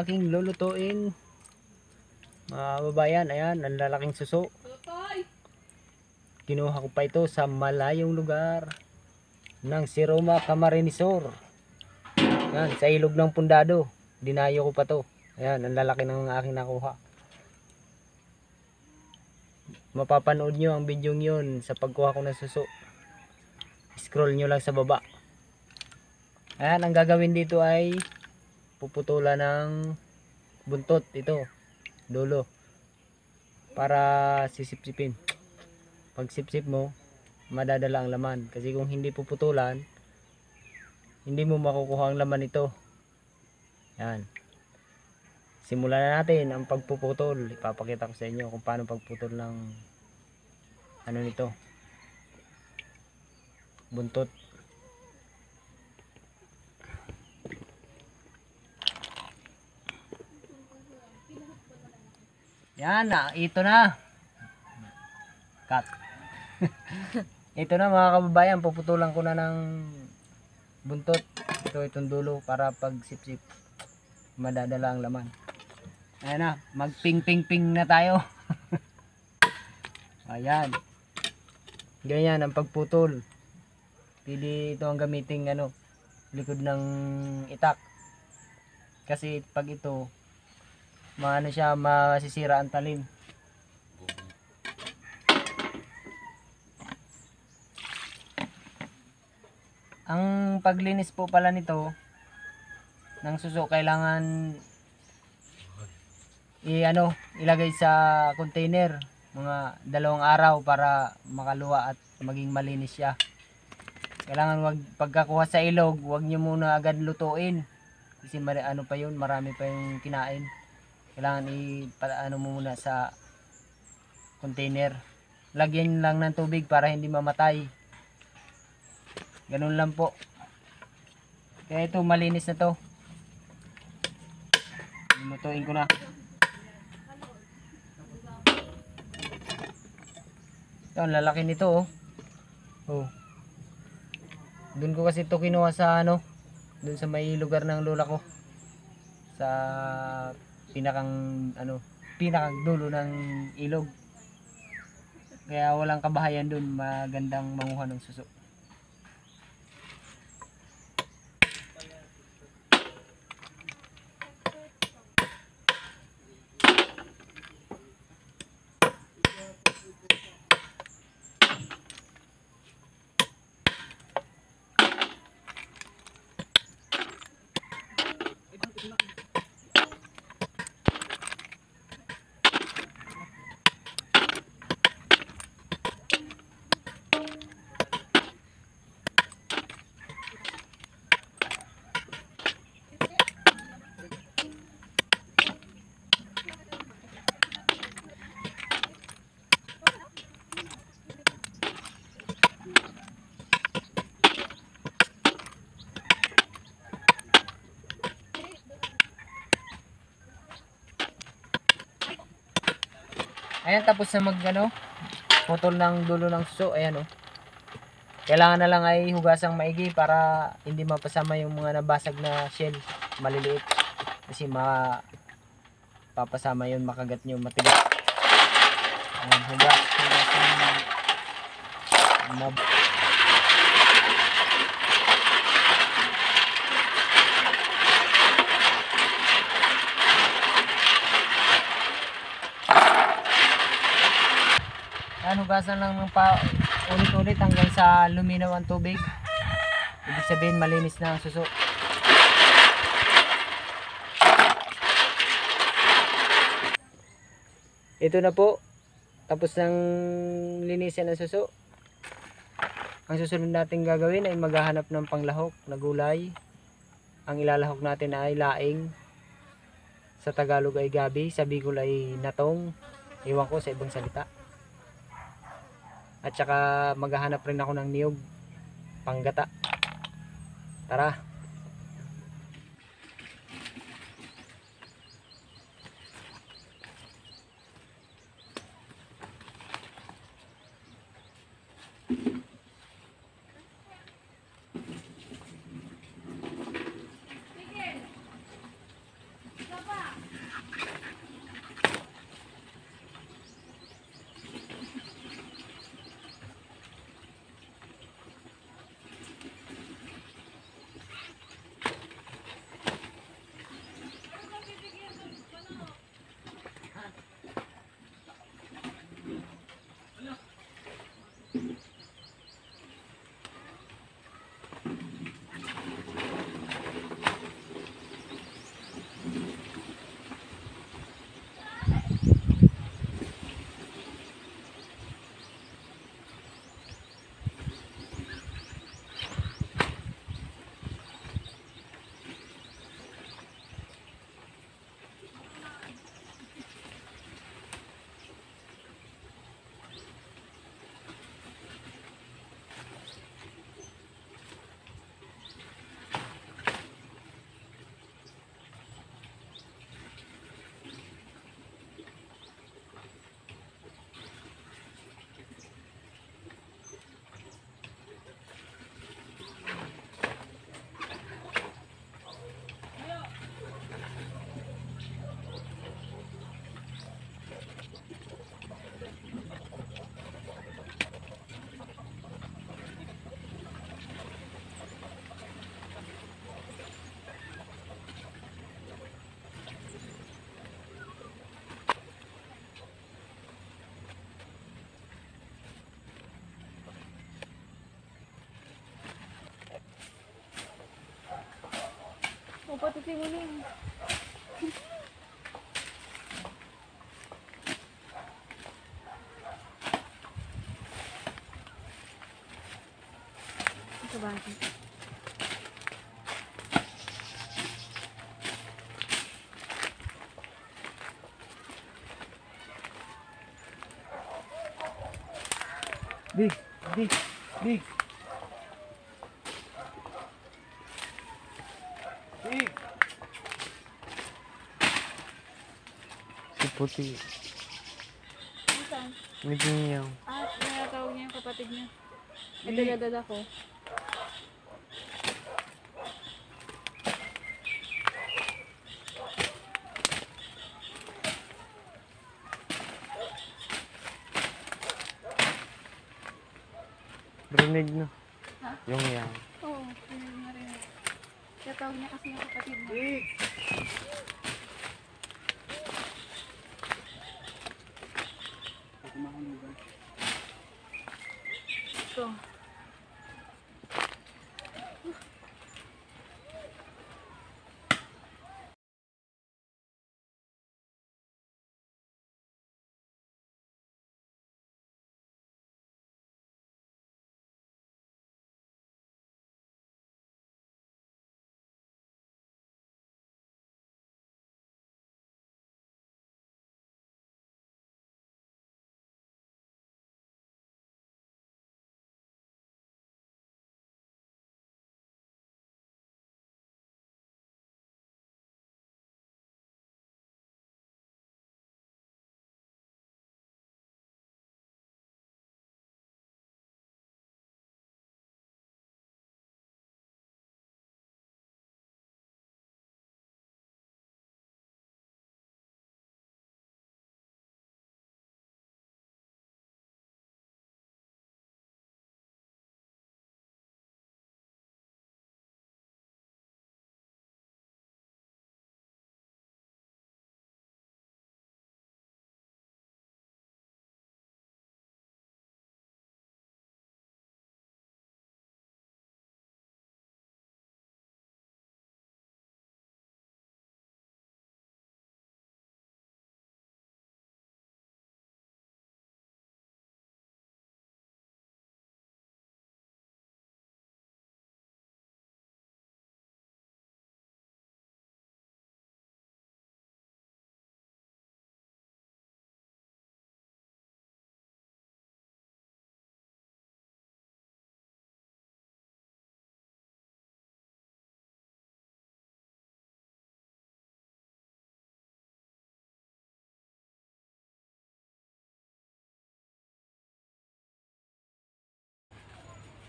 aking lulutuin. Mga kababayan, ayan, ang lalaking suso. Kinuha ko pa ito sa malayong lugar ng Siroma Camarines Sur. Ayan, sa ilog ng Pundado. Dinayo ko pa to. Ayan, ang lalaki ng aking nakuha. Mapapanood nyo ang video yun sa pagkuha ko ng suso. Scroll nyo lang sa baba. Ayan, ang gagawin dito ay puputulan ng buntot ito, dulo, para sisip-sipin. Pag sip-sip mo, madadala ang laman. Kasi kung hindi puputulan, hindi mo makukuha ang laman ito. Ayan. Simulan na natin ang pagpuputol. Ipapakita ko sa inyo kung paano pagputol ng ano nito, buntot. Yan na, ito na. Cut. Ito na mga kababayan, puputulan ko na ng buntot. Itong dulo para pag sip-sip madadala ang laman. Ayan na, magping-ping-ping na tayo. Ayan. Ganyan ang pagputol. Pili ito ang gamiting likod ng itak. Kasi pag ito, siya, masisira ang talim. Ang paglinis po pala nito ng suso, kailangan ilagay sa container mga 2 araw para makaluwa at maging malinis siya. Kailangan pagkakuha sa ilog, wag niyo muna agad lutuin. Kasi pa yun, marami pa yung kinain. Kailangan muna sa container. Lagyan lang ng tubig para hindi mamatay. Ganun lang po. Kaya ito, malinis na to. Lutuin ko na. Ito, ang lalaki nito oh. Doon ko kasi ito kinuha sa doon sa may lugar ng lola ko. Sa pinakang dulo ng ilog. Kaya walang kabahayan doon, magandang manguha ng suso. Ayan, tapos na putol ng dulo ng suso. Ayan Kailangan na lang ay hugasang maigi para hindi mapasama yung mga nabasag na shell, maliliit. Kasi papasama yun, makagat nyo, matigas. Ayan, hugas. Hugasan lang ng ulit-ulit hanggang sa luminaw ang tubig. Ibig sabihin malinis na ang suso. Ito na po, tapos ng linisin ang suso. Ang susunod natin gagawin ay maghahanap ng panglahok na gulay. Ang ilalahok natin ay laing. Sa Tagalog ay gabi, sa Bicol ay natong. Iwan ko sa ibang salita. At saka maghahanap rin ako ng niyog, panggata. Tara. Puti mo lang. Ito ba? Big, big, big. Big. Si Puti. Saan? Medyo niya. Ah, tinatawag niya yung kapatid niya. Ay, daladad ako. Rinig na. Ha? Yung yan. Oo, yun na rin. Tinatawag niya kasi yung kapatid niya. Big. Ito.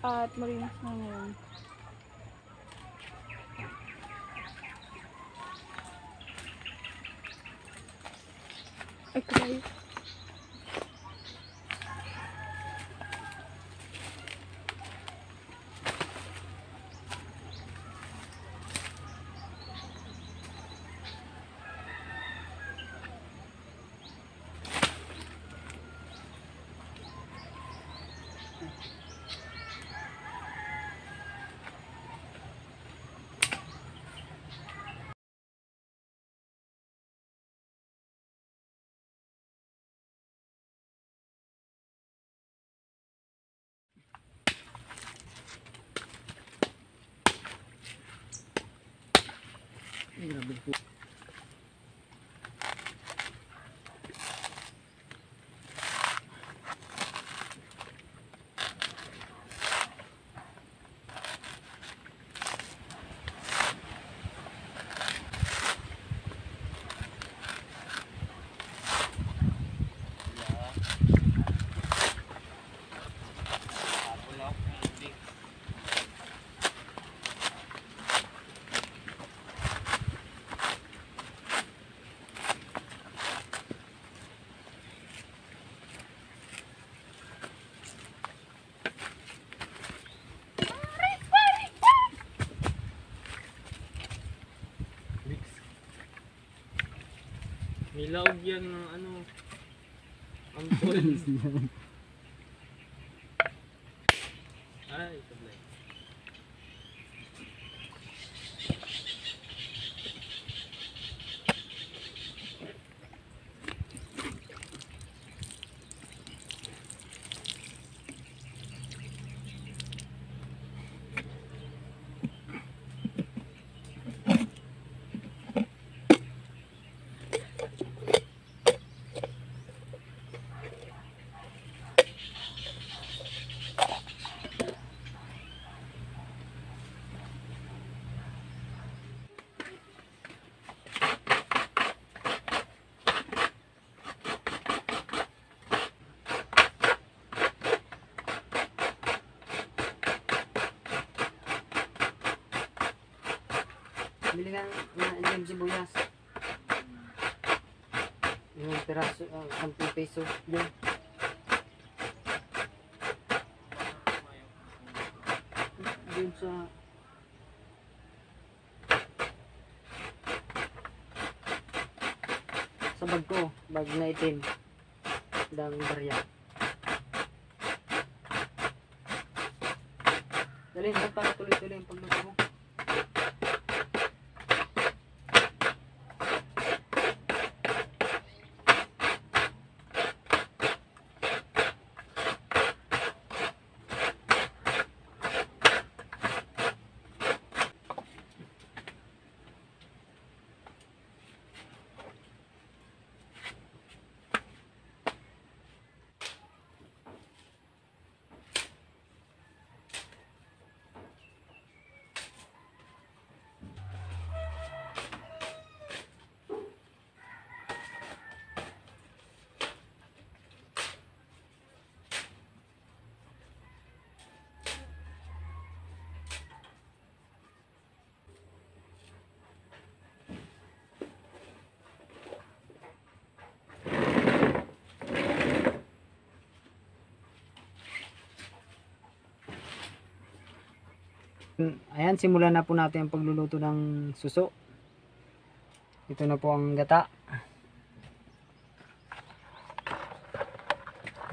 At marinas na ngayon. Ay, kabayo. Grabe po. Nilaog yan ng ano, ampol. Ay, tablay. Bili ka ng sibuyas. Yung piraso, 10 peso. Yun. Yun sa bag ko, bag na itim. Dang barya. Dali, para tuloy-tuloy yung pagluto mo. Ayan, simulan na po natin ang pagluluto ng suso. Ito na po ang gata.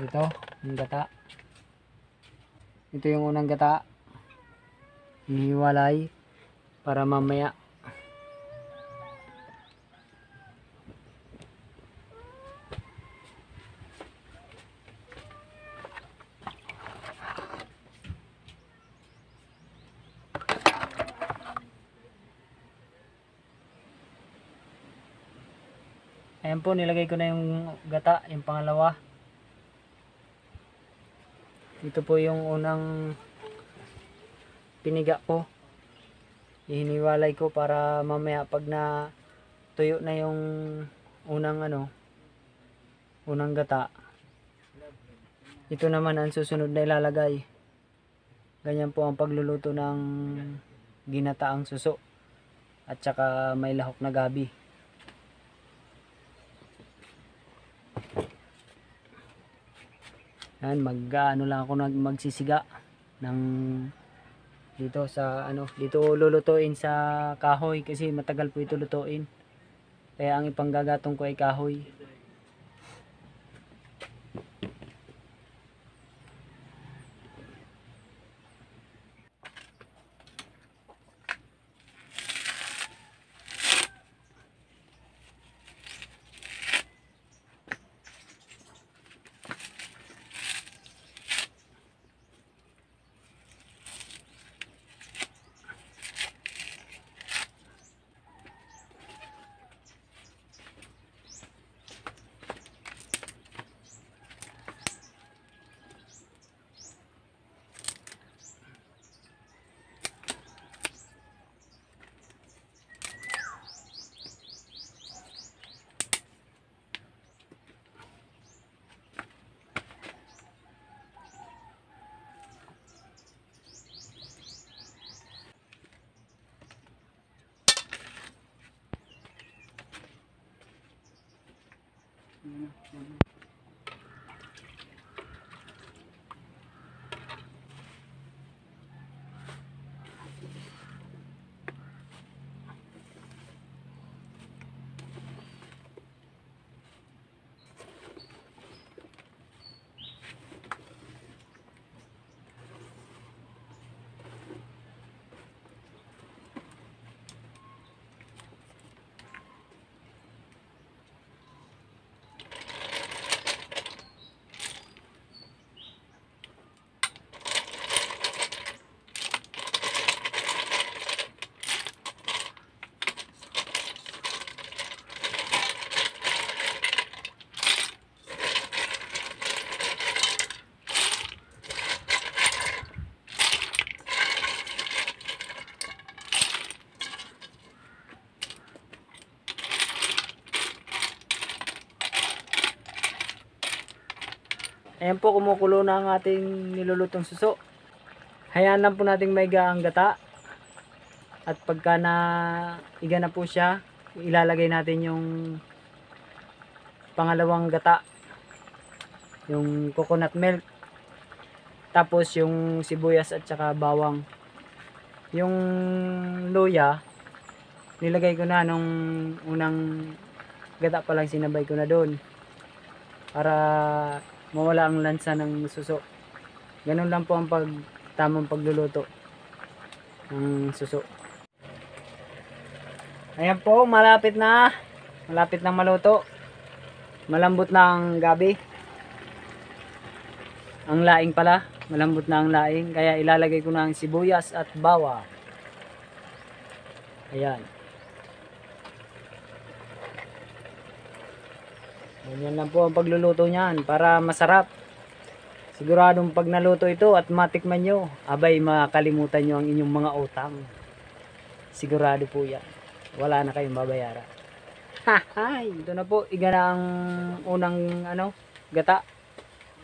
Ito, ang gata. Ito yung unang gata. Hiniwalay para mamaya. Ayan po, nilagay ko na yung gata, yung pangalawa. Ito po yung unang piniga ko. Ihiniwalay ko para mamaya pag na tuyo na yung unang unang gata. Ito naman ang susunod na ilalagay. Ganyan po ang pagluluto ng ginataang suso. At saka may lahok na gabi. Yan, lang ako magsisiga ng dito sa dito lulutuin sa kahoy kasi matagal po ito lutuin. Kaya ang ipanggagatong ko ay kahoy. Ayan po, kumukulo na ang ating nilulutong suso. Hayaan lang po nating maiga ang gata. At pagka na iga na po siya, ilalagay natin yung pangalawang gata, yung coconut milk, tapos yung sibuyas at saka bawang. Yung luya, nilagay ko na nung unang gata pa lang, sinabay ko na doon para mawala ang lansa ng suso. Ganun lang po ang tamang pagluluto ng suso. Ayan po, malapit na maluto. Malambot na ang gabi. Ang laing pala, malambot na ang laing, kaya ilalagay ko na ang sibuyas at bawang. Ayan. Ganyan lang po ang pagluluto niyan para masarap. Siguradong pag naluto ito at matikman nyo, abay makalimutan nyo ang inyong mga utang. Sigurado po yan. Wala na kayong babayaran. Hahay! Ito na po, iga na ang unang gata.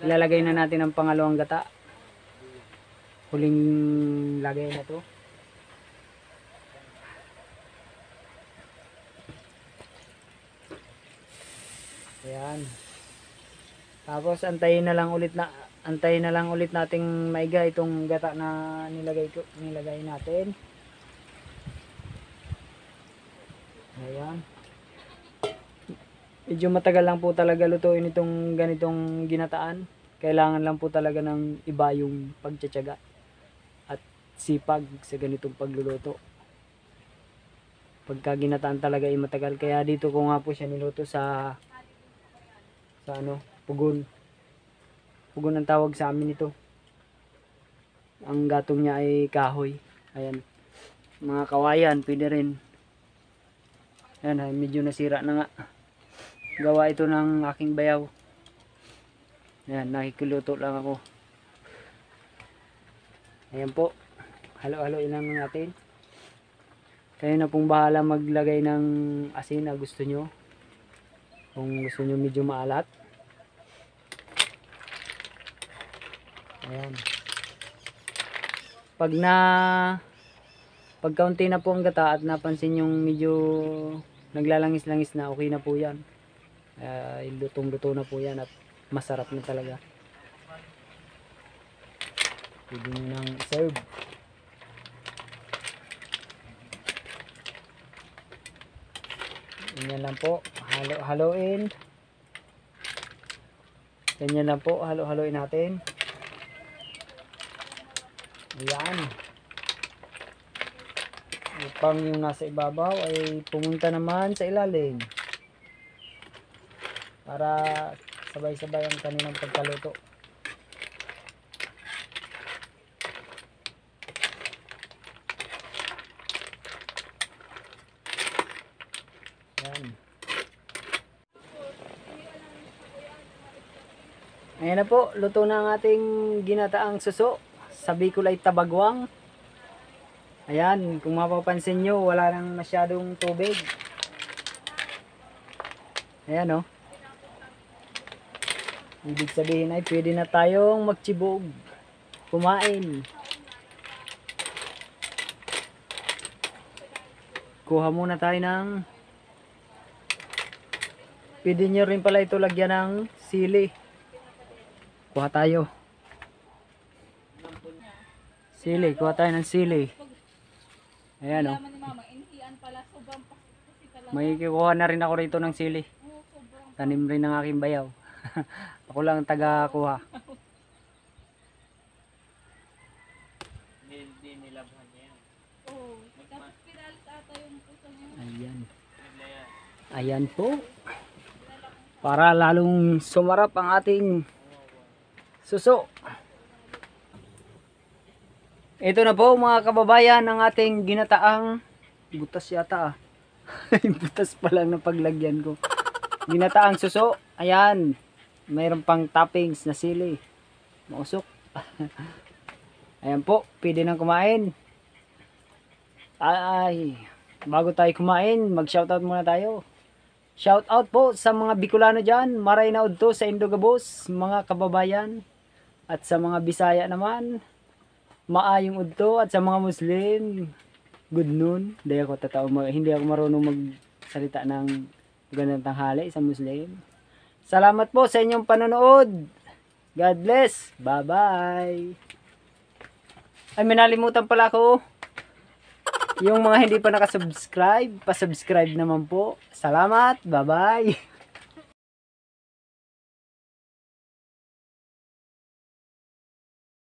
Ilalagay na natin ang pangalawang gata. Huling lagay na to. Ayan. Tapos antayin na lang ulit nating maiga itong gata na nilagay natin. Ayan. Medyo matagal lang po talaga lutuin itong ganitong ginataan. Kailangan lang po talaga ng iba yung pagtsatsaga at sipag sa ganitong pagluluto. Pagka ginataan talaga ay matagal. Kaya dito ko nga po siya niluto sa pugon. Pugon ang tawag sa amin ito. Ang gatong niya ay kahoy. Ayan. Mga kawayan, pwede rin. Ayan, medyo nasira na nga. Gawa ito ng aking bayaw. Ayan, nakikuluto lang ako. Ayan po. Halo-haloin lang natin. Kayo na pong bahala maglagay ng asin na gusto nyo. Kung gusto nyo medyo maalat. Ayan. Pag kaunti na po ang gata at napansin yung medyo naglalangis-langis na, okay na po yan. Lutong-luto na po yan at masarap na talaga. Pwede nyo nang serve. Ganyan lang po, halo-haloin. Ganyan lang po, halo-haloin natin. Ayan. Upang yung nasa ibabaw ay pumunta naman sa ilalim. Para sabay-sabay ang kanilang pagkaluto. Ayan. Ayan na po, luto na ang ating ginataang suso. Sa Bicol ay tabagwang. Ayan, kung mapapansin nyo, wala nang masyadong tubig. Ayan o. Ibig sabihin ay pwede na tayong magtsibog. Kumain. Kuha muna tayo ng... Pwede nyo rin pala ito lagyan ng sili. Kuha tayo. Sili, kuha tayo ng sili. Ayan o. May kukuha na rin ako rito ng sili. Tanim rin ng aking bayaw. Ako lang taga kuha. Hindi nilabhan niya yan. Oo. Tapos pinalis ata yung puso niya. Ayan. Ayan po. Para lalong sumarap ang ating suso. Ito na po mga kababayan ang ating ginataang butas yata ah. Butas pa lang na paglagyan ko. Ginataang suso. Ayan. Mayroon pang toppings na sili. Mausok. Ayan po. Pwede nang kumain. Ay. Bago tayo kumain, mag-shoutout muna tayo. Shoutout po sa mga Bicolano dyan. Maray na udto sa Indogabos, mga kababayan. At sa mga Bisaya naman, maayong udto. At sa mga Muslim, Good noon. Hindi ako marunong magsalita ng magandang tanghali sa Muslim. Salamat po sa inyong panonood. God bless. Bye-bye. Ay, minalimutan pala ako. Yung mga hindi pa nakasubscribe, pa-subscribe naman po. Salamat. Bye-bye.